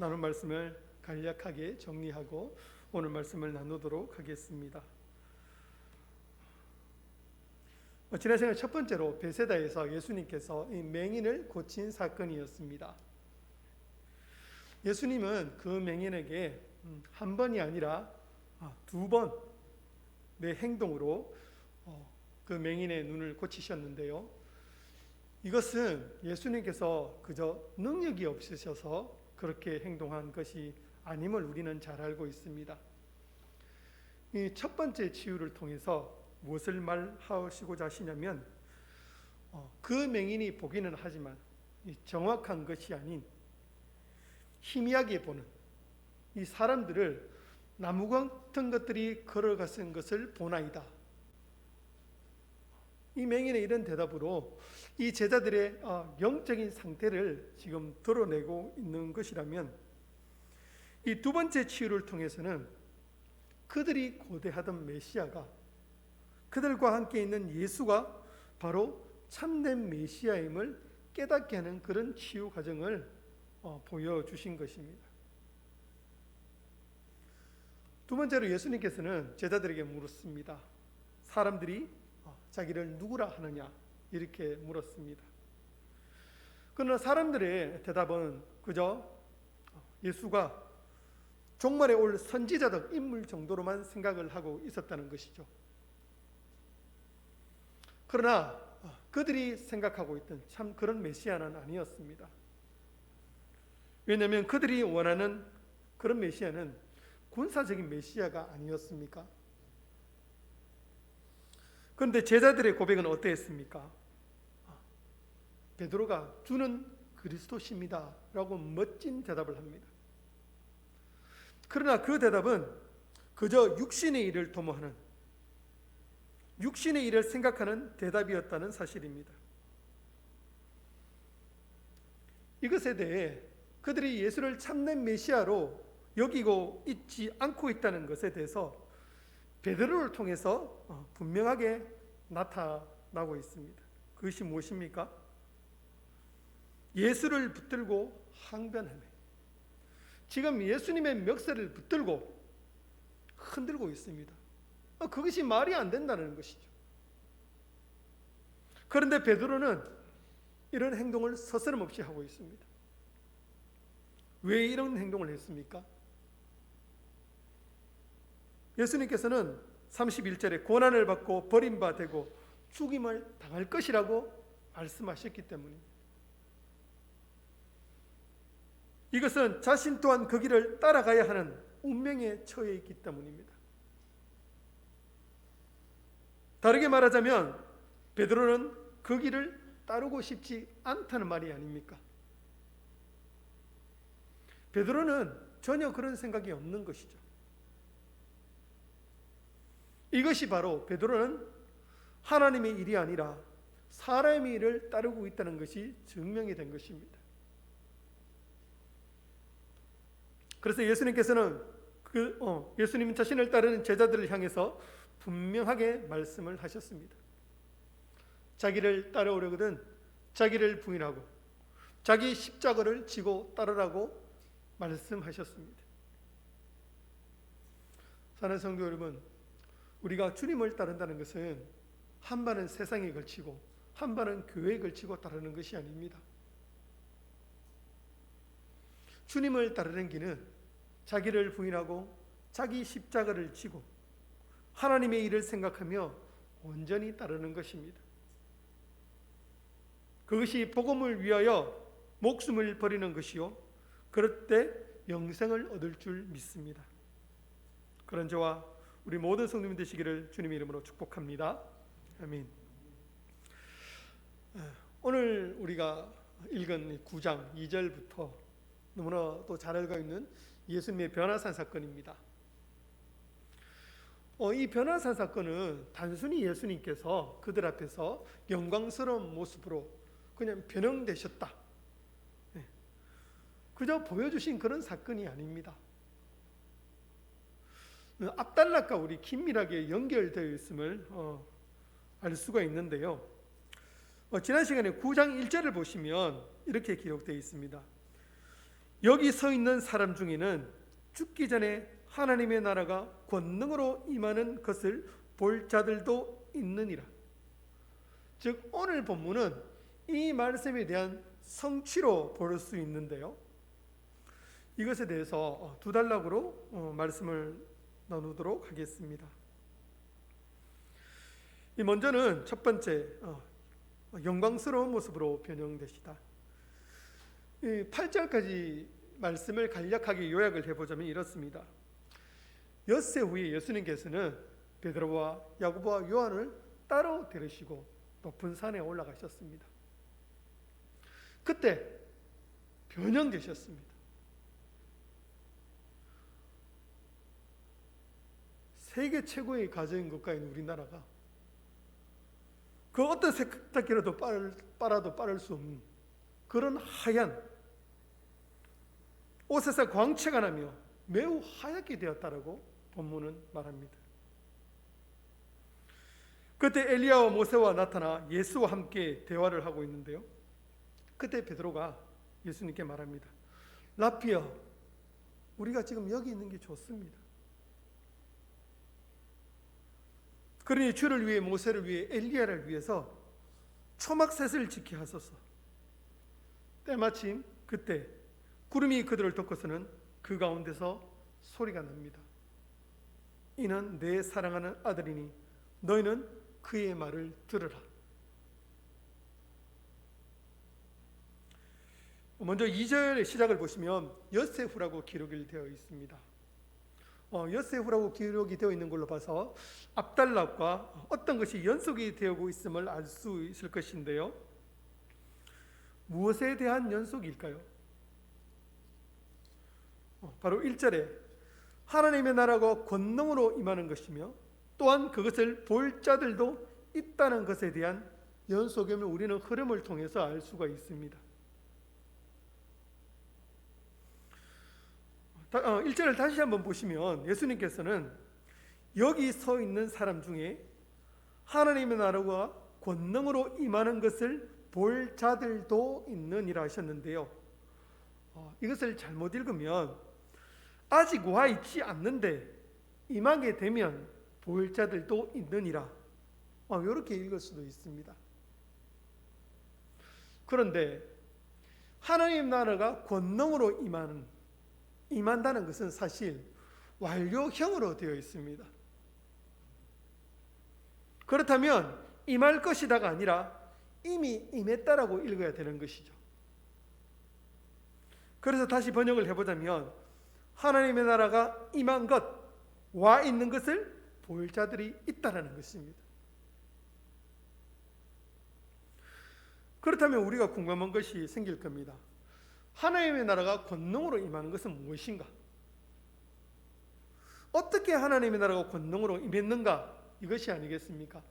나눈 말씀을 간략하게 정리하고 오늘 말씀을 나누도록 하겠습니다. 지난 시간 첫 번째로 베세다에서 예수님께서 이 맹인을 고친 사건이었습니다. 예수님은 그 맹인에게 한 번이 아니라 두 번의 행동으로 그 맹인의 눈을 고치셨는데요. 이것은 예수님께서 그저 능력이 없으셔서 그렇게 행동한 것이 아님을 우리는 잘 알고 있습니다. 이 첫 번째 치유를 통해서 무엇을 말하시고자 하시냐면 그 맹인이 보기는 하지만 정확한 것이 아닌 희미하게 보는 이 사람들을 나무 같은 것들이 걸어갔은 것을 보나이다. 이 맹인의 이런 대답으로 이 제자들의 영적인 상태를 지금 드러내고 있는 것이라면, 이 두 번째 치유를 통해서는 그들이 고대하던 메시아가, 그들과 함께 있는 예수가 바로 참된 메시아임을 깨닫게 하는 그런 치유 과정을 보여주신 것입니다. 두 번째로 예수님께서는 제자들에게 물었습니다. 사람들이 자기를 누구라 하느냐, 이렇게 물었습니다. 그러나 사람들의 대답은 그저 예수가 종말에 올 선지자적 인물 정도로만 생각을 하고 있었다는 것이죠. 그러나 그들이 생각하고 있던 참 그런 메시아는 아니었습니다. 왜냐하면 그들이 원하는 그런 메시아는 군사적인 메시아가 아니었습니까? 그런데 제자들의 고백은 어떠했습니까? 베드로가 주는 그리스도십니다 라고 멋진 대답을 합니다. 그러나 그 대답은 그저 육신의 일을 도모하는, 육신의 일을 생각하는 대답이었다는 사실입니다. 이것에 대해 그들이 예수를 참된 메시아로 여기고 있지 않고 있다는 것에 대해서 베드로를 통해서 분명하게 나타나고 있습니다. 그것이 무엇입니까? 예수를 붙들고 항변하며 지금 예수님의 멱살을 붙들고 흔들고 있습니다. 그것이 말이 안 된다는 것이죠. 그런데 베드로는 이런 행동을 서스럼없이 하고 있습니다. 왜 이런 행동을 했습니까? 예수님께서는 31절에 고난을 받고 버림받고 죽임을 당할 것이라고 말씀하셨기 때문입니다. 이것은 자신 또한 그 길을 따라가야 하는 운명에 처해 있기 때문입니다. 다르게 말하자면 베드로는 그 길을 따르고 싶지 않다는 말이 아닙니까? 베드로는 전혀 그런 생각이 없는 것이죠. 이것이 바로 베드로는 하나님의 일이 아니라 사람의 일을 따르고 있다는 것이 증명이 된 것입니다. 그래서 예수님께서는 예수님 자신을 따르는 제자들을 향해서 분명하게 말씀을 하셨습니다. 자기를 따라오려거든 자기를 부인하고 자기 십자가를 지고 따르라고 말씀하셨습니다. 사랑하는 성도 여러분, 우리가 주님을 따른다는 것은 한 발은 세상에 걸치고 한 발은 교회에 걸치고 따르는 것이 아닙니다. 주님을 따르는 길은 자기를 부인하고 자기 십자가를 지고 하나님의 일을 생각하며 온전히 따르는 것입니다. 그것이 복음을 위하여 목숨을 버리는 것이요, 그럴 때 영생을 얻을 줄 믿습니다. 그런 저와 우리 모든 성도님 되시기를 주님의 이름으로 축복합니다. 아멘. 오늘 우리가 읽은 9장 2절부터 너무나 또 잘 알고 있는 예수님의 변화산 사건입니다. 이 변화산 사건은 단순히 예수님께서 그들 앞에서 영광스러운 모습으로 그냥 변형되셨다, 그저 보여주신 그런 사건이 아닙니다. 앞달락과 우리 긴밀하게 연결되어 있음을 알 수가 있는데요. 지난 시간에 9장 1절을 보시면 이렇게 기록되어 있습니다. 여기 서 있는 사람 중에는 죽기 전에 하나님의 나라가 권능으로 임하는 것을 볼 자들도 있느니라. 즉 오늘 본문은 이 말씀에 대한 성취로 볼 수 있는데요. 이것에 대해서 두 단락으로 말씀을 나누도록 하겠습니다. 먼저는 첫 번째, 영광스러운 모습으로 변형되시다. 8절까지 말씀을 간략하게 요약을 해보자면 이렇습니다. 엿새 후에 예수님께서는 베드로와 야고보와 요한을 따로 데리시고 높은 산에 올라가셨습니다. 그때 변형되셨습니다. 세계 최고의 가정인 국가인 우리나라가 그 어떤 세탁기라도 빨아도 빠를 수 없는 그런 하얀 옷에서 광채가 나며 매우 하얗게 되었다라고 본문은 말합니다. 그때 엘리야와 모세와 나타나 예수와 함께 대화를 하고 있는데요. 그때 베드로가 예수님께 말합니다. 라피여, 우리가 지금 여기 있는 게 좋습니다. 그러니 주를 위해, 모세를 위해, 엘리야를 위해서 초막셋을 지게 하소서. 때마침 그때 구름이 그들을 덮고서는 그 가운데서 소리가 납니다. 이는 내 사랑하는 아들이니 너희는 그의 말을 들으라. 먼저 2절의 시작을 보시면 엿새 후라고 기록이 되어 있습니다. 엿새 후라고 기록이 되어 있는 걸로 봐서 앞단락과 어떤 것이 연속이 되고 있음을 알 수 있을 것인데요. 무엇에 대한 연속일까요? 바로 1절에 하나님의 나라가 권능으로 임하는 것이며 또한 그것을 볼 자들도 있다는 것에 대한 연속임을 우리는 흐름을 통해서 알 수가 있습니다. 1절을 다시 한번 보시면 예수님께서는 여기 서 있는 사람 중에 하나님의 나라가 권능으로 임하는 것을 볼 자들도 있느니라 하셨는데요. 이것을 잘못 읽으면 아직 와 있지 않는데 임하게 되면 볼 자들도 있느니라, 이렇게 읽을 수도 있습니다. 그런데 하나님 나라가 권능으로 임한다는 것은 사실 완료형으로 되어 있습니다. 그렇다면 임할 것이다가 아니라 이미 임했다라고 읽어야 되는 것이죠. 그래서 다시 번역을 해보자면 하나님의 나라가 임한 것, 와 있는 것을 볼 자들이 있다라는 것입니다. 그렇다면 우리가 궁금한 것이 생길 겁니다. 하나님의 나라가 권능으로 임하는 것은 무엇인가? 어떻게 하나님의 나라가 권능으로 임했는가? 이것이 아니겠습니까?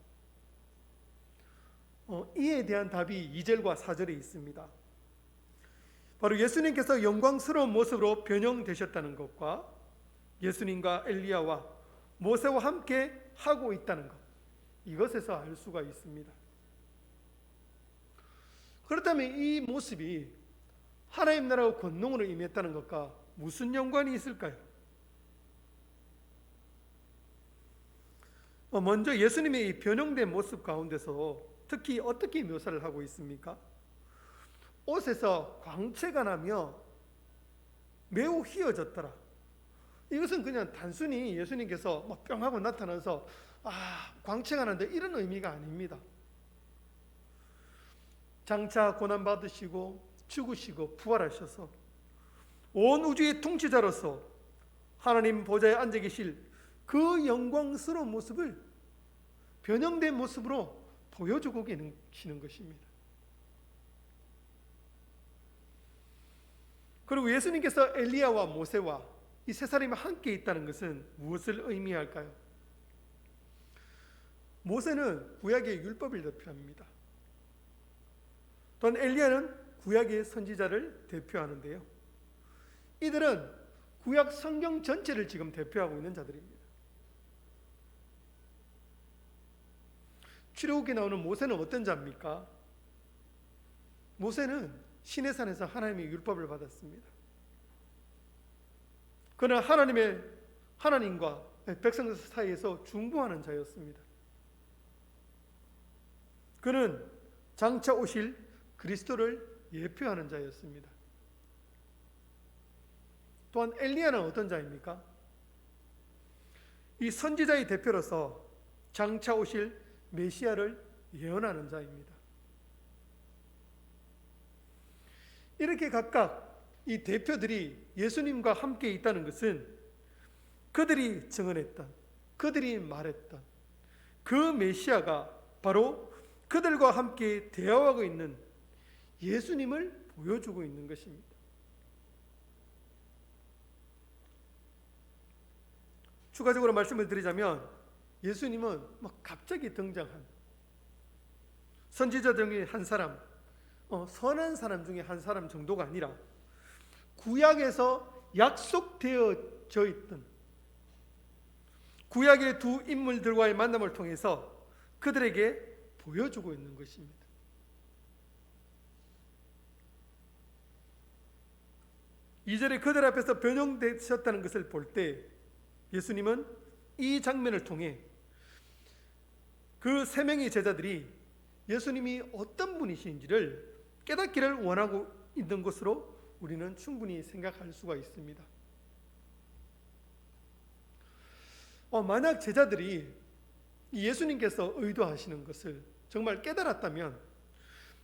이에 대한 답이 2절과 4절에 있습니다. 바로 예수님께서 영광스러운 모습으로 변형되셨다는 것과 예수님과 엘리야와 모세와 함께 하고 있다는 것, 이것에서 알 수가 있습니다. 그렇다면 이 모습이 하나님 나라가 권능으로 임했다는 것과 무슨 연관이 있을까요? 먼저 예수님의 이 변형된 모습 가운데서 특히 어떻게 묘사를 하고 있습니까? 옷에서 광채가 나며 매우 휘어졌더라. 이것은 그냥 단순히 예수님께서 막 뿅 하고 나타나서 광채가 나는데 이런 의미가 아닙니다. 장차 고난받으시고 죽으시고 부활하셔서 온 우주의 통치자로서 하나님 보좌에 앉아 계실 그 영광스러운 모습을 변형된 모습으로 보여주고 계시는 것입니다. 그리고 예수님께서 엘리야와 모세와 이 세 사람이 함께 있다는 것은 무엇을 의미할까요? 모세는 구약의 율법을 대표합니다. 또한 엘리야는 구약의 선지자를 대표하는데요. 이들은 구약 성경 전체를 지금 대표하고 있는 자들입니다. 출애굽기에 나오는 모세는 어떤 자입니까? 모세는 시내산에서 하나님의 율법을 받았습니다. 그는 하나님과 백성 사이에서 중보하는 자였습니다. 그는 장차 오실 그리스도를 예표하는 자였습니다. 또한 엘리야는 어떤 자입니까? 이 선지자의 대표로서 장차 오실 메시아를 예언하는 자입니다. 이렇게 각각 이 대표들이 예수님과 함께 있다는 것은 그들이 증언했던, 그들이 말했던 그 메시아가 바로 그들과 함께 대화하고 있는 예수님을 보여주고 있는 것입니다. 추가적으로 말씀을 드리자면 예수님은 갑자기 등장한 선지자 중에 한 사람, 선한 사람 중에 한 사람 정도가 아니라 구약에서 약속되어져 있던 구약의 두 인물들과의 만남을 통해서 그들에게 보여주고 있는 것입니다. 이절에 그들 앞에서 변형되셨다는 것을 볼 때 예수님은 이 장면을 통해 그 세 명의 제자들이 예수님이 어떤 분이신지를 깨닫기를 원하고 있는 것으로 우리는 충분히 생각할 수가 있습니다. 만약 제자들이 예수님께서 의도하시는 것을 정말 깨달았다면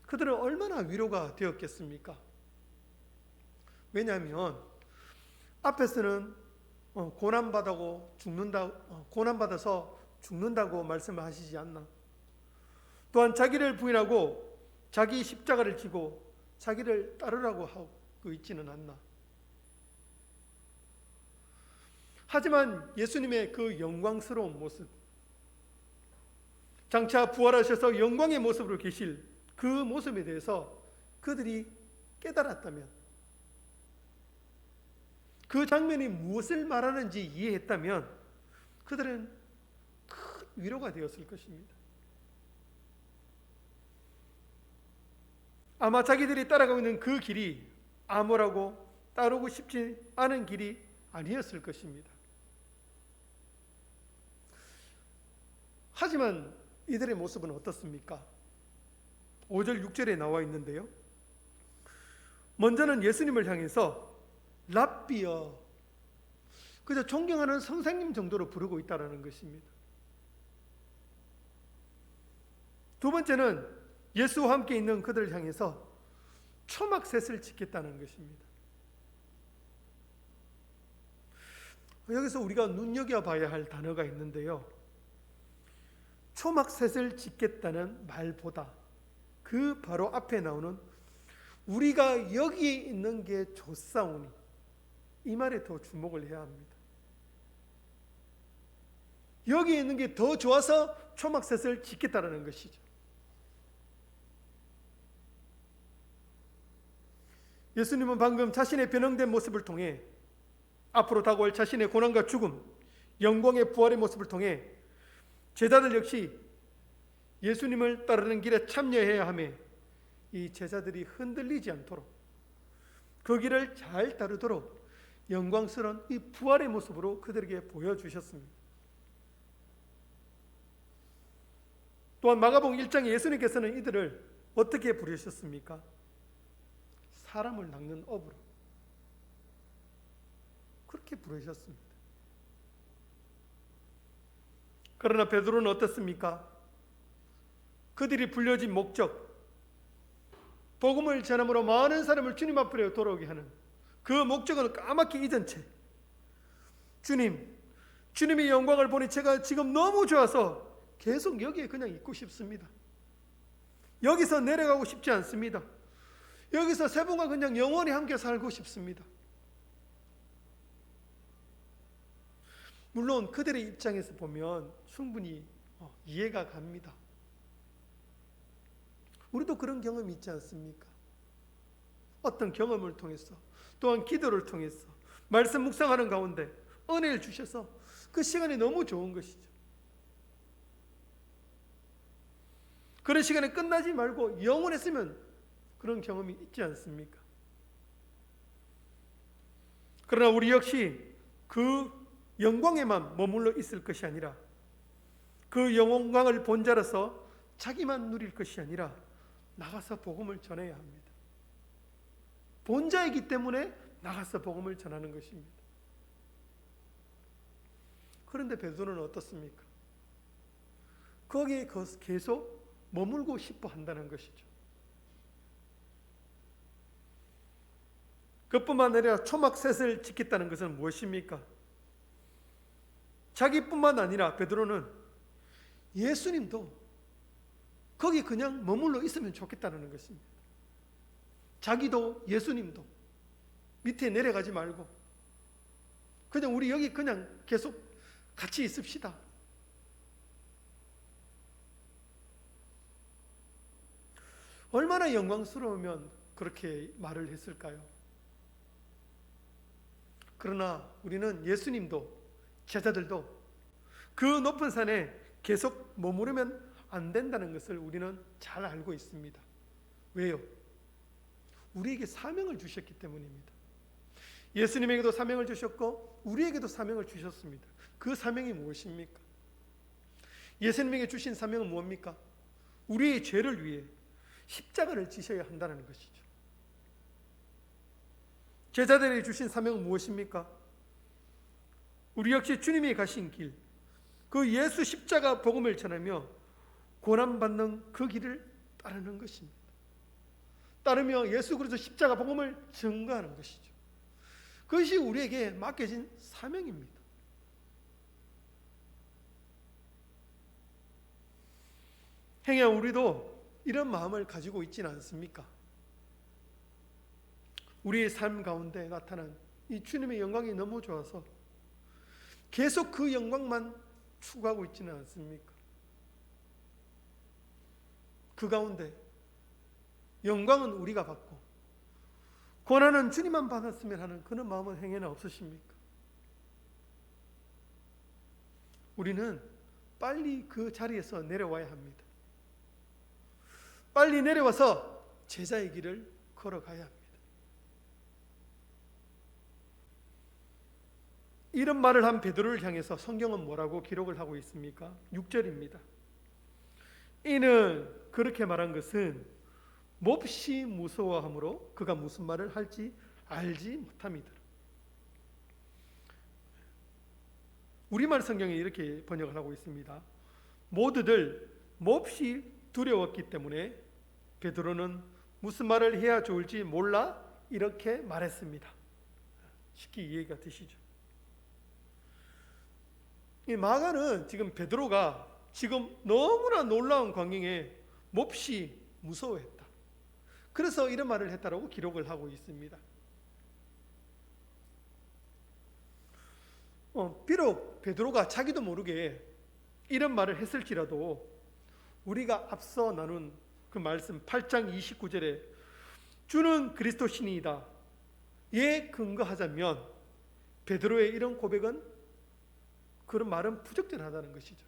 그들은 얼마나 위로가 되었겠습니까? 왜냐하면 앞에서는 고난받아서 죽는다고 말씀을 하시지 않나? 또한 자기를 부인하고 자기 십자가를 지고 자기를 따르라고 하고 있지는 않나? 하지만 예수님의 그 영광스러운 모습, 장차 부활하셔서 영광의 모습으로 계실 그 모습에 대해서 그들이 깨달았다면, 그 장면이 무엇을 말하는지 이해했다면 그들은 큰 위로가 되었을 것입니다. 아마 자기들이 따라가고 있는 그 길이 암울하고 따르고 싶지 않은 길이 아니었을 것입니다. 하지만 이들의 모습은 어떻습니까? 5절 6절에 나와 있는데요, 먼저는 예수님을 향해서 랍비여, 그저 존경하는 선생님 정도로 부르고 있다는 것입니다. 두 번째는 예수와 함께 있는 그들을 향해서 초막셋을 짓겠다는 것입니다. 여기서 우리가 눈여겨봐야 할 단어가 있는데요, 초막셋을 짓겠다는 말보다 그 바로 앞에 나오는 우리가 여기에 있는 게 좋사오니, 이 말에 더 주목을 해야 합니다. 여기에 있는 게 더 좋아서 초막셋을 짓겠다는 것이죠. 예수님은 방금 자신의 변형된 모습을 통해 앞으로 다가올 자신의 고난과 죽음, 영광의 부활의 모습을 통해 제자들 역시 예수님을 따르는 길에 참여해야 하며 이 제자들이 흔들리지 않도록 그 길을 잘 따르도록 영광스러운 이 부활의 모습으로 그들에게 보여주셨습니다. 또한 마가복음 1장에 예수님께서는 이들을 어떻게 부르셨습니까? 사람을 낚는 업으로 그렇게 부르셨습니다. 그러나 베드로는 어떻습니까? 그들이 불려진 목적, 복음을 전함으로 많은 사람을 주님 앞으로 돌아오게 하는 그 목적은 까맣게 잊은 채 주님의 영광을 보니 제가 지금 너무 좋아서 계속 여기에 그냥 있고 싶습니다. 여기서 내려가고 싶지 않습니다. 여기서 세 분과 그냥 영원히 함께 살고 싶습니다. 물론 그들의 입장에서 보면 충분히 이해가 갑니다. 우리도 그런 경험이 있지 않습니까? 어떤 경험을 통해서, 또한 기도를 통해서, 말씀 묵상하는 가운데 은혜를 주셔서 그 시간이 너무 좋은 것이죠. 그런 시간에 끝나지 말고 영원했으면 그런 경험이 있지 않습니까? 그러나 우리 역시 그 영광에만 머물러 있을 것이 아니라 그 영광을 본 자로서 자기만 누릴 것이 아니라 나가서 복음을 전해야 합니다. 본자이기 때문에 나가서 복음을 전하는 것입니다. 그런데 베드로는 어떻습니까? 거기에 계속 머물고 싶어 한다는 것이죠. 그뿐만 아니라 초막셋을 지켰다는 것은 무엇입니까? 자기뿐만 아니라 베드로는 예수님도 거기 그냥 머물러 있으면 좋겠다는 것입니다. 자기도 예수님도 밑에 내려가지 말고 그냥 우리 여기 그냥 계속 같이 있읍시다. 얼마나 영광스러우면 그렇게 말을 했을까요? 그러나 우리는 예수님도 제자들도 그 높은 산에 계속 머무르면 안 된다는 것을 우리는 잘 알고 있습니다. 왜요? 우리에게 사명을 주셨기 때문입니다. 예수님에게도 사명을 주셨고 우리에게도 사명을 주셨습니다. 그 사명이 무엇입니까? 예수님에게 주신 사명은 무엇입니까? 우리의 죄를 위해 십자가를 지셔야 한다는 것이죠. 제자들에게 주신 사명은 무엇입니까? 우리 역시 주님이 가신 길, 그 예수 십자가 복음을 전하며 고난받는 그 길을 따르는 것입니다. 따르며 예수 그리스도 십자가 복음을 증거하는 것이죠. 그것이 우리에게 맡겨진 사명입니다. 행여 우리도 이런 마음을 가지고 있지는 않습니까? 우리의 삶 가운데 나타난 이 주님의 영광이 너무 좋아서 계속 그 영광만 추구하고 있지는 않습니까? 그 가운데 영광은 우리가 받고 고난은 주님만 받았으면 하는 그런 마음은 행여나 없으십니까? 우리는 빨리 그 자리에서 내려와야 합니다. 빨리 내려와서 제자의 길을 걸어가야 합니다. 이런 말을 한 베드로를 향해서 성경은 뭐라고 기록을 하고 있습니까? 6절입니다. 이는 그렇게 말한 것은 몹시 무서워하므로 그가 무슨 말을 할지 알지 못함이다. 우리말 성경에 이렇게 번역을 하고 있습니다. 모두들 몹시 두려웠기 때문에 베드로는 무슨 말을 해야 좋을지 몰라 이렇게 말했습니다. 쉽게 이해가 되시죠? 이 마가는 지금 베드로가 지금 너무나 놀라운 광경에 몹시 무서워했다. 그래서 이런 말을 했다라고 기록을 하고 있습니다. 비록 베드로가 자기도 모르게 이런 말을 했을지라도 우리가 앞서 나눈 그 말씀 8장 29절에 주는 그리스도 신이다 에 근거하자면 베드로의 이런 고백은 그런 말은 부적절하다는 것이죠.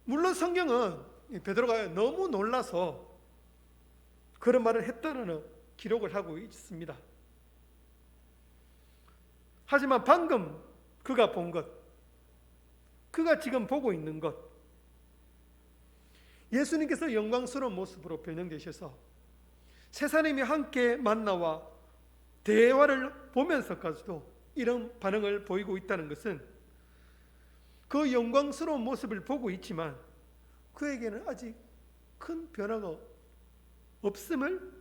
물론 성경은 베드로가 너무 놀라서 그런 말을 했다는 기록을 하고 있습니다. 하지만 방금 그가 본 것, 그가 지금 보고 있는 것, 예수님께서 영광스러운 모습으로 변형되셔서 세 사람이 함께 만나와 대화를 보면서까지도 이런 반응을 보이고 있다는 것은 그 영광스러운 모습을 보고 있지만 그에게는 아직 큰 변화가 없음을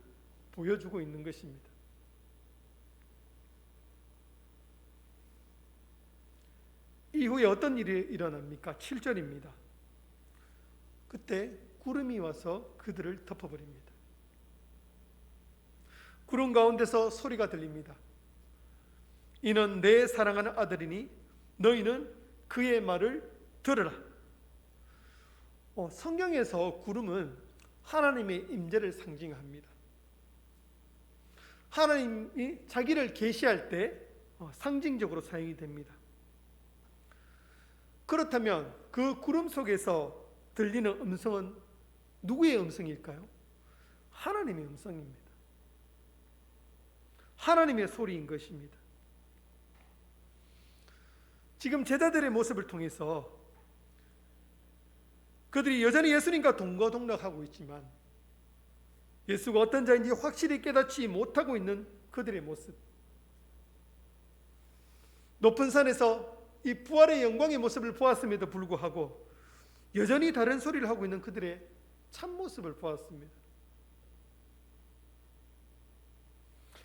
보여주고 있는 것입니다. 이후에 어떤 일이 일어납니까? 7절입니다. 그때 구름이 와서 그들을 덮어버립니다. 구름 가운데서 소리가 들립니다. 이는 내 사랑하는 아들이니 너희는 그의 말을 들으라. 성경에서 구름은 하나님의 임재를 상징합니다. 하나님이 자기를 계시할 때 상징적으로 사용이 됩니다. 그렇다면 그 구름 속에서 들리는 음성은 누구의 음성일까요? 하나님의 음성입니다. 하나님의 소리인 것입니다. 지금 제자들의 모습을 통해서 그들이 여전히 예수님과 동거동락하고 있지만 예수가 어떤 자인지 확실히 깨닫지 못하고 있는 그들의 모습, 높은 산에서 이 부활의 영광의 모습을 보았음에도 불구하고 여전히 다른 소리를 하고 있는 그들의 참모습을 보았습니다.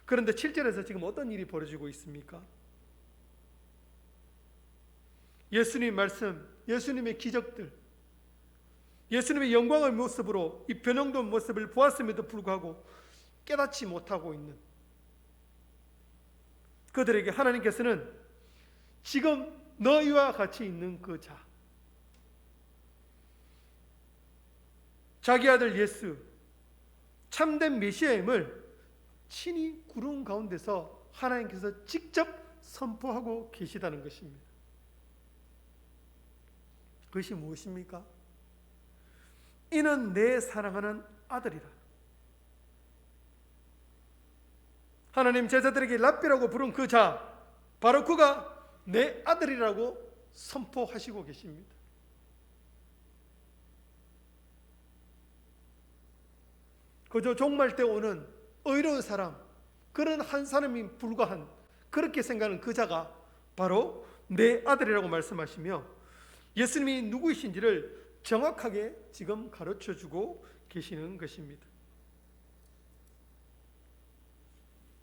그런데 7절에서 지금 어떤 일이 벌어지고 있습니까? 예수님의 말씀, 예수님의 기적들, 예수님의 영광의 모습으로 이 변형된 모습을 보았음에도 불구하고 깨닫지 못하고 있는 그들에게 하나님께서는 지금 너희와 같이 있는 그 자, 자기 아들 예수, 참된 메시아임을 친히 구름 가운데서 하나님께서 직접 선포하고 계시다는 것입니다. 그것이 무엇입니까? 이는 내 사랑하는 아들이라. 하나님 제자들에게 랍비라고 부른 그 자, 바로 그가 내 아들이라고 선포하시고 계십니다. 그저 종말 때 오는 의로운 사람, 그런 한 사람이 불과한, 그렇게 생각하는 그 자가 바로 내 아들이라고 말씀하시며 예수님이 누구이신지를 정확하게 지금 가르쳐주고 계시는 것입니다.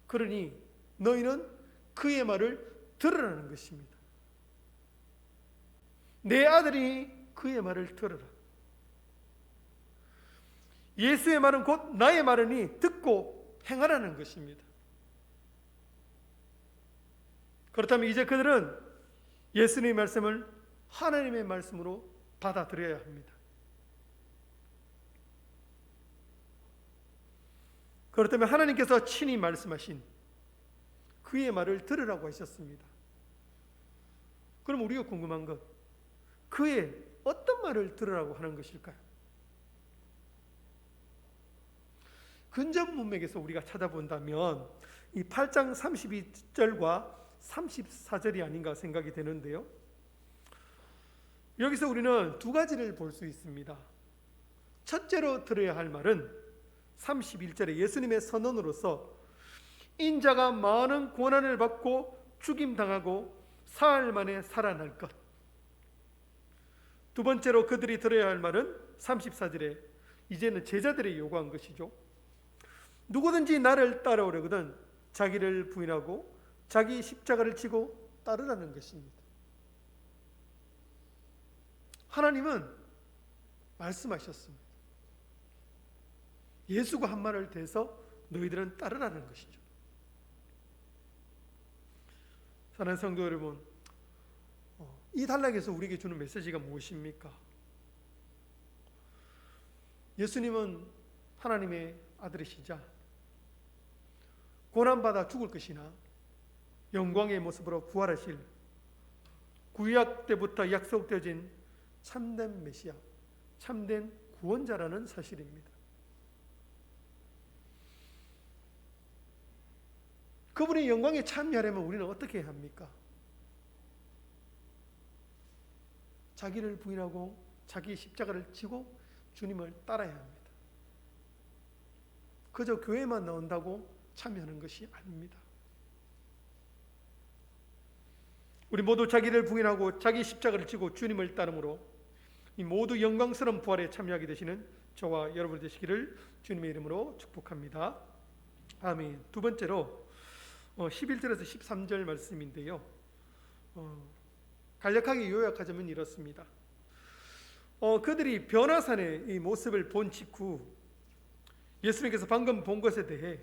그러니 너희는 그의 말을 들으라는 것입니다. 내 아들이 그의 말을 들으라. 예수의 말은 곧 나의 말이니 듣고 행하라는 것입니다. 그렇다면 이제 그들은 예수님의 말씀을 하나님의 말씀으로 받아들여야 합니다. 그렇다면 하나님께서 친히 말씀하신 그의 말을 들으라고 하셨습니다. 그럼 우리가 궁금한 것, 그의 어떤 말을 들으라고 하는 것일까요? 근접 문맥에서 우리가 찾아본다면 이 8장 32절과 34절이 아닌가 생각이 되는데요. 여기서 우리는 두 가지를 볼 수 있습니다. 첫째로 들어야 할 말은 31절에 예수님의 선언으로서 인자가 많은 고난을 받고 죽임당하고 사흘 만에 살아날 것. 두 번째로 그들이 들어야 할 말은 34절에 이제는 제자들이 요구한 것이죠. 누구든지 나를 따라오려거든 자기를 부인하고 자기 십자가를 지고 따르라는 것입니다. 하나님은 말씀하셨습니다. 예수가 한 말을 대해서 너희들은 따르라는 것이죠. 사랑하는 성도 여러분, 이 단락에서 우리에게 주는 메시지가 무엇입니까? 예수님은 하나님의 아들이시자 고난받아 죽을 것이나 영광의 모습으로 부활하실 구약 때부터 약속되어진 참된 메시아, 참된 구원자라는 사실입니다. 그분의 영광에 참여하려면 우리는 어떻게 해야 합니까? 자기를 부인하고 자기 십자가를 지고 주님을 따라야 합니다. 그저 교회만 나온다고 참여하는 것이 아닙니다. 우리 모두 자기를 부인하고 자기 십자가를 지고 주님을 따름으로 이 모두 영광스러운 부활에 참여하게 되시는 저와 여러분 되시기를 주님의 이름으로 축복합니다. 아멘. 두 번째로 11절에서 13절 말씀인데요. 간략하게 요약하자면 이렇습니다. 그들이 변화산의 이 모습을 본 직후 예수님께서 방금 본 것에 대해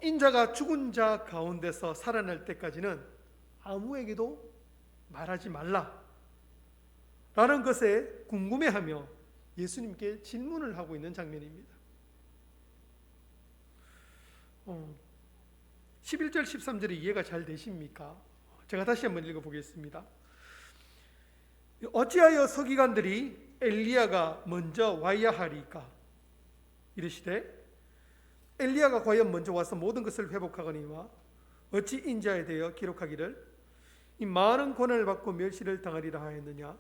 인자가 죽은 자 가운데서 살아날 때까지는 아무에게도 말하지 말라 라는 것에 궁금해하며 예수님께 질문을 하고 있는 장면입니다. 11절 13절이 이해가 잘 되십니까? 제가 다시 한번 읽어보겠습니다. 어찌하여 서기관들이 엘리야가 먼저 와야 하리까? 이르시되 엘리야가 과연 먼저 와서 모든 것을 회복하거니와 어찌 인자에 대하여 기록하기를 이 많은 고난을 받고 멸시를 당하리라 하였느냐.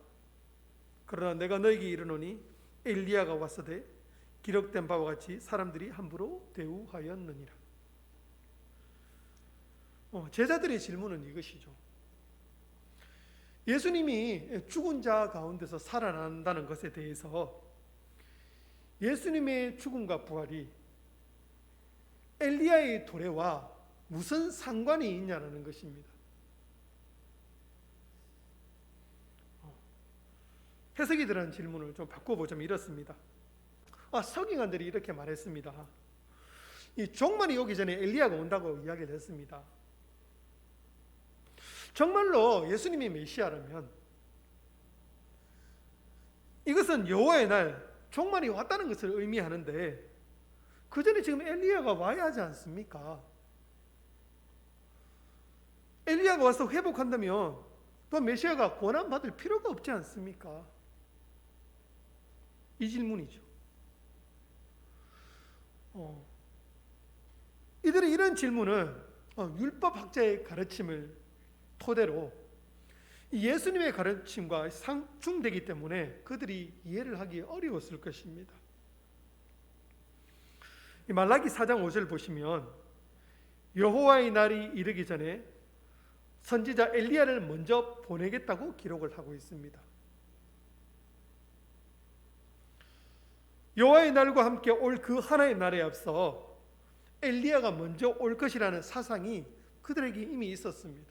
그러나 내가 너에게 이르노니 엘리야가 왔으되 기록된 바와 같이 사람들이 함부로 대우하였느니라. 제자들의 질문은 이것이죠. 예수님이 죽은 자 가운데서 살아난다는 것에 대해서 예수님의 죽음과 부활이 엘리야의 도래와 무슨 상관이 있냐는 것입니다. 해석이 들어간 질문을 좀 바꿔보자면 이렇습니다. 서기관들이 이렇게 말했습니다. 이 종말이 오기 전에 엘리야가 온다고 이야기를 했습니다. 정말로 예수님이 메시아라면 이것은 여호와의 날 종말이 왔다는 것을 의미하는데 그 전에 지금 엘리야가 와야 하지 않습니까? 엘리야가 와서 회복한다면 또 메시아가 고난받을 필요가 없지 않습니까? 이 질문이죠. 이들의 이런 질문은 율법학자의 가르침을 토대로 예수님의 가르침과 상충되기 때문에 그들이 이해를 하기 어려웠을 것입니다. 말라기 4장 5절 보시면 여호와의 날이 이르기 전에 선지자 엘리야를 먼저 보내겠다고 기록을 하고 있습니다. 여호와의 날과 함께 올 그 하나의 날에 앞서 엘리야가 먼저 올 것이라는 사상이 그들에게 이미 있었습니다.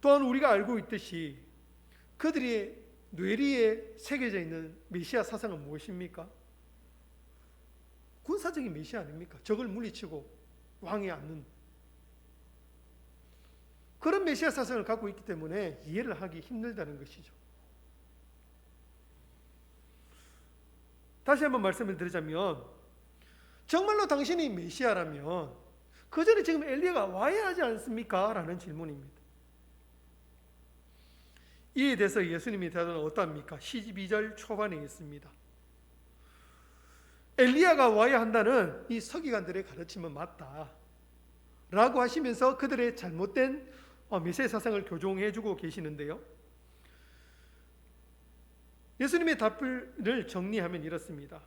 또한 우리가 알고 있듯이 그들의 뇌리에 새겨져 있는 메시아 사상은 무엇입니까? 군사적인 메시아 아닙니까? 적을 물리치고 왕에 앉는 그런 메시아 사상을 갖고 있기 때문에 이해를 하기 힘들다는 것이죠. 다시 한번 말씀을 드리자면 정말로 당신이 메시아라면 그 전에 지금 엘리야가 와야 하지 않습니까? 라는 질문입니다. 이에 대해서 예수님이 대답은 어떠합니까? 12절 초반에 있습니다. 엘리야가 와야 한다는 이 서기관들의 가르침은 맞다 라고 하시면서 그들의 잘못된 메시아 사상을 교정해주고 계시는데요. 예수님의 답을 정리하면 이렇습니다.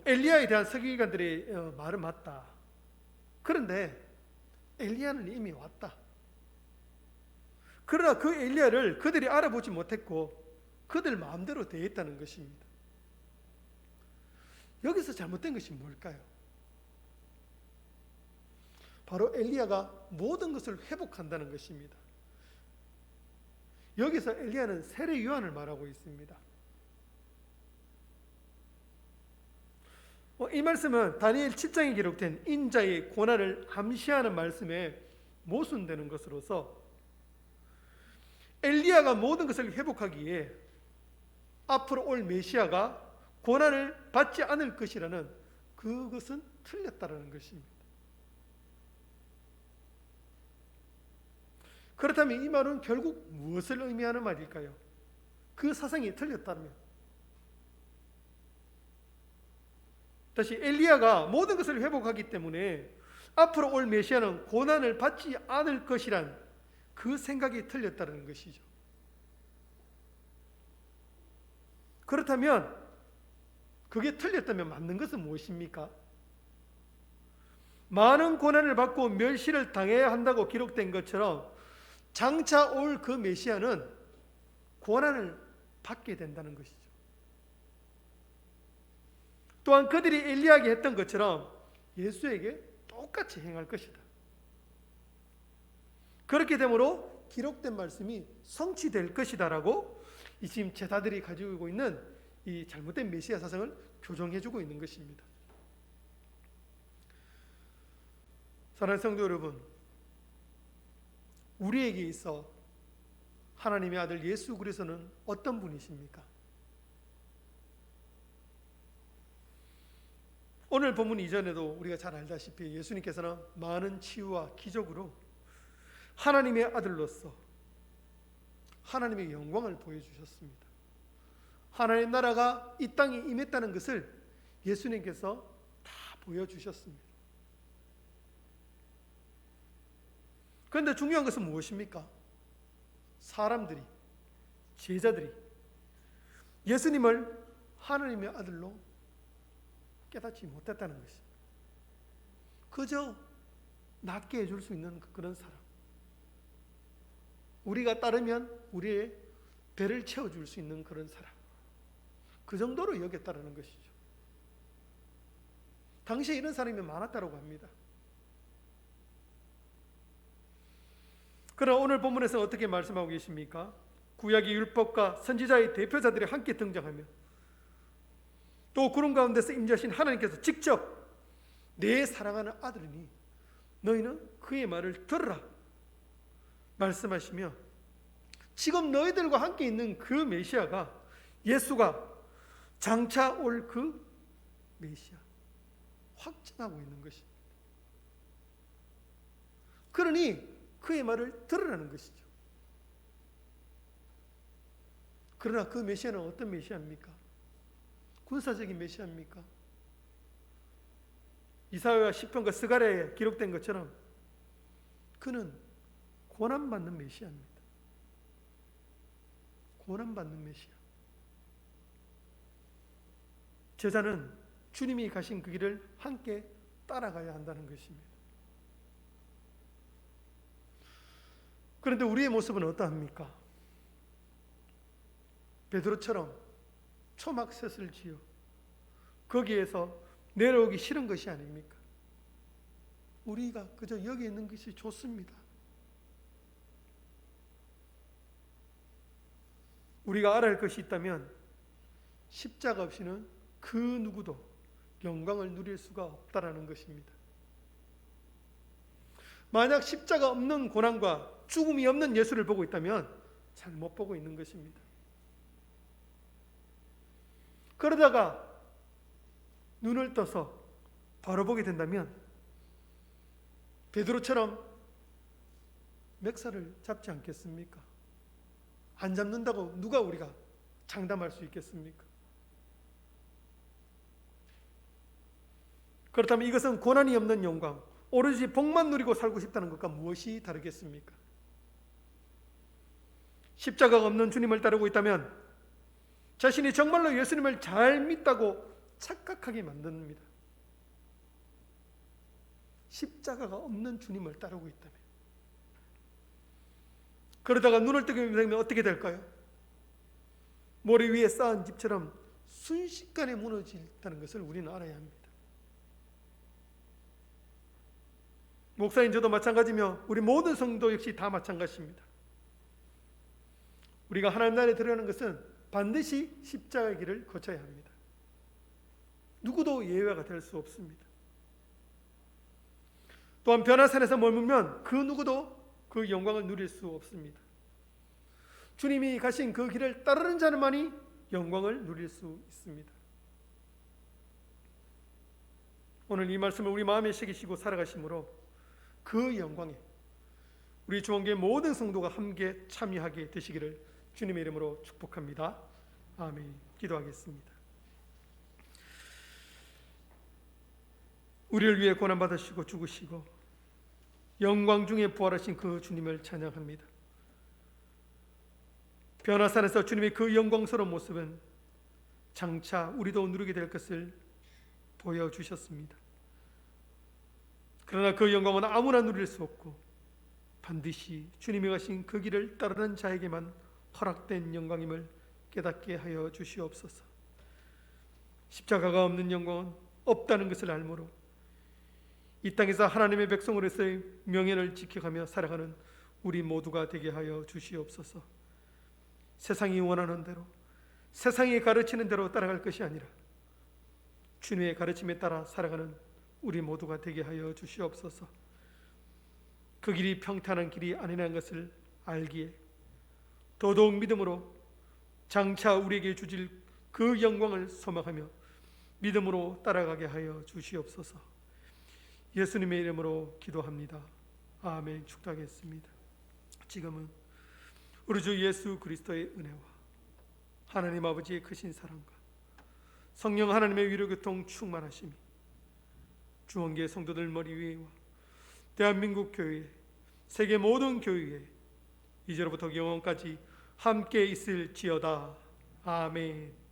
엘리야에 대한 서기관들의 말은 맞다. 그런데 엘리야는 이미 왔다. 그러나 그 엘리야를 그들이 알아보지 못했고 그들 마음대로 대했다는 것입니다. 여기서 잘못된 것이 뭘까요? 바로 엘리야가 모든 것을 회복한다는 것입니다. 여기서 엘리야는 세례 요한을 말하고 있습니다. 이 말씀은 다니엘 7장에 기록된 인자의 고난을 암시하는 말씀에 모순되는 것으로서 엘리야가 모든 것을 회복하기에 앞으로 올 메시아가 고난을 받지 않을 것이라는 그것은 틀렸다는 것입니다. 그렇다면 이 말은 결국 무엇을 의미하는 말일까요? 그 사상이 틀렸다면 다시 엘리야가 모든 것을 회복하기 때문에 앞으로 올 메시아는 고난을 받지 않을 것이란 그 생각이 틀렸다는 것이죠. 그렇다면 그게 틀렸다면 맞는 것은 무엇입니까? 많은 고난을 받고 멸시를 당해야 한다고 기록된 것처럼 장차 올 그 메시아는 고난을 받게 된다는 것이죠. 또한 그들이 엘리야에게 했던 것처럼 예수에게 똑같이 행할 것이다. 그렇게 되므로 기록된 말씀이 성취될 것이다라고 이 지금 제자들이 가지고 있는 이 잘못된 메시아 사상을 교정해주고 있는 것입니다. 사랑하는 성도 여러분, 우리에게 있어 하나님의 아들 예수 그리스도는 어떤 분이십니까? 오늘 본문 이전에도 우리가 잘 알다시피 예수님께서는 많은 치유와 기적으로 하나님의 아들로서 하나님의 영광을 보여주셨습니다. 하나님의 나라가 이 땅에 임했다는 것을 예수님께서 다 보여주셨습니다. 그런데 중요한 것은 무엇입니까? 사람들이, 제자들이 예수님을 하나님의 아들로 깨닫지 못했다는 것입니다. 그저 낫게 해줄 수 있는 그런 사람, 우리가 따르면 우리의 배를 채워줄 수 있는 그런 사람, 그 정도로 여겼다는 것이죠. 당시에 이런 사람이 많았다고 합니다. 그러나 오늘 본문에서 어떻게 말씀하고 계십니까? 구약의 율법과 선지자의 대표자들이 함께 등장하며 또 구름 가운데서 임재하신 하나님께서 직접 내 사랑하는 아들이니 너희는 그의 말을 들으라 말씀하시며, 지금 너희들과 함께 있는 그 메시아가, 예수가 장차 올 그 메시아 확증하고 있는 것입니다. 그러니 그의 말을 들으라는 것이죠. 그러나 그 메시아는 어떤 메시아입니까? 군사적인 메시아입니까? 이사야와 시편과 스가랴에 기록된 것처럼 그는 고난받는 메시아입니다. 고난받는 메시아. 제자는 주님이 가신 그 길을 함께 따라가야 한다는 것입니다. 그런데 우리의 모습은 어떠합니까? 베드로처럼 초막셋을 지어 거기에서 내려오기 싫은 것이 아닙니까? 우리가 그저 여기 있는 것이 좋습니다. 우리가 알아야 할 것이 있다면 십자가 없이는 그 누구도 영광을 누릴 수가 없다라는 것입니다. 만약 십자가 없는 고난과 죽음이 없는 예수를 보고 있다면 잘못 보고 있는 것입니다. 그러다가 눈을 떠서 바로 보게 된다면 베드로처럼 멱살을 잡지 않겠습니까? 안 잡는다고 누가 우리가 장담할 수 있겠습니까? 그렇다면 이것은 고난이 없는 영광, 오로지 복만 누리고 살고 싶다는 것과 무엇이 다르겠습니까? 십자가가 없는 주님을 따르고 있다면 자신이 정말로 예수님을 잘 믿다고 착각하게 만듭니다. 십자가가 없는 주님을 따르고 있다면, 그러다가 눈을 뜨게 되면 어떻게 될까요? 모래 위에 쌓은 집처럼 순식간에 무너진다는 것을 우리는 알아야 합니다. 목사인 저도 마찬가지며 우리 모든 성도 역시 다 마찬가지입니다. 우리가 하나님 나라에 들어가는 것은 반드시 십자가의 길을 거쳐야 합니다. 누구도 예외가 될 수 없습니다. 또한 변화산에서 머물면 그 누구도 그 영광을 누릴 수 없습니다. 주님이 가신 그 길을 따르는 자만이 영광을 누릴 수 있습니다. 오늘 이 말씀을 우리 마음에 새기시고 살아가심으로 그 영광에 우리 중앙교회 모든 성도가 함께 참여하게 되시기를 주님의 이름으로 축복합니다. 아멘. 기도하겠습니다. 우리를 위해 고난받으시고 죽으시고 영광 중에 부활하신 그 주님을 찬양합니다. 변화산에서 주님의 그 영광스러운 모습은 장차 우리도 누리게 될 것을 보여주셨습니다. 그러나 그 영광은 아무나 누릴 수 없고 반드시 주님이 가신 그 길을 따르는 자에게만 허락된 영광임을 깨닫게 하여 주시옵소서. 십자가가 없는 영광은 없다는 것을 알므로 이 땅에서 하나님의 백성으로서의 명예를 지켜가며 살아가는 우리 모두가 되게 하여 주시옵소서. 세상이 원하는 대로, 세상이 가르치는 대로 따라갈 것이 아니라 주님의 가르침에 따라 살아가는 우리 모두가 되게 하여 주시옵소서. 그 길이 평탄한 길이 아니라는 것을 알기에 더더욱 믿음으로 장차 우리에게 주실 그 영광을 소망하며 믿음으로 따라가게 하여 주시옵소서. 예수님의 이름으로 기도합니다. 아멘. 축도하겠습니다. 지금은 우리 주 예수 그리스도의 은혜와 하나님 아버지의 크신 사랑과 성령 하나님의 위로교통 충만하심이 주원계 성도들 머리 위에와 대한민국 교회, 세계 모든 교회에 이제로부터 영원까지 함께 있을지어다. 아멘.